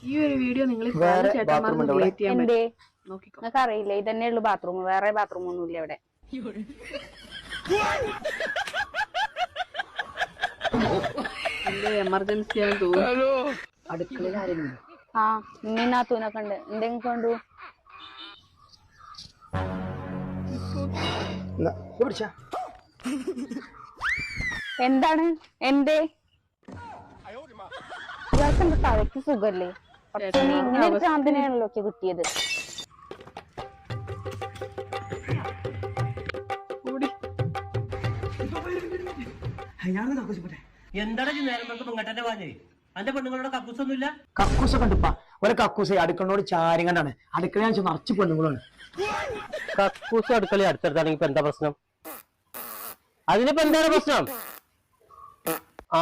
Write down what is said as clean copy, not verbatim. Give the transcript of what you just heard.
ഈ ഒരു വീഡിയോ നിങ്ങൾ നിങ്ങൾക്ക് അറിയില്ല ഇതന്നെ ഉള്ളു ബാത്റൂം, വേറെ ബാത്റൂം ഒന്നും ഇല്ല ഇവിടെ. എമർജൻസി ആണെന്ന് തോന്നുന്നു. ആ ഇനി നാത്തൂനൊക്കെ ഉണ്ട്. എന്തെങ്കിലും കൊണ്ടു എന്താണ് എന്റെ ഇയാൾക്ക് എന്റെ തലയ്ക്ക് സുഖല്ലേ? പക്ഷേ ഇങ്ങനെ ഒരു ചാന്തിനെയാണല്ലോ കിട്ടിയത്. എന്താണ് നേരം പെങ്ങട്ടന്റെ വാഞ്ഞേ? അന്റെ പെണ്ണുങ്ങളോട് കക്കൂസൊന്നുമില്ല? കക്കൂസൊക്കെ ഉണ്ടിപ്പാ. ഒരു കക്കൂസ് അടുക്കളോട് ചാരി കണ്ടാണ്. അടുക്കള നിറച്ച് പെണ്ണുങ്ങളാണ്. കക്കൂസും അടുക്കളയും അടുത്തടുത്താണെങ്കിൽ ഇപ്പൊ എന്താ പ്രശ്നം? അതിനിപ്പോ എന്താണ് പ്രശ്നം? ആ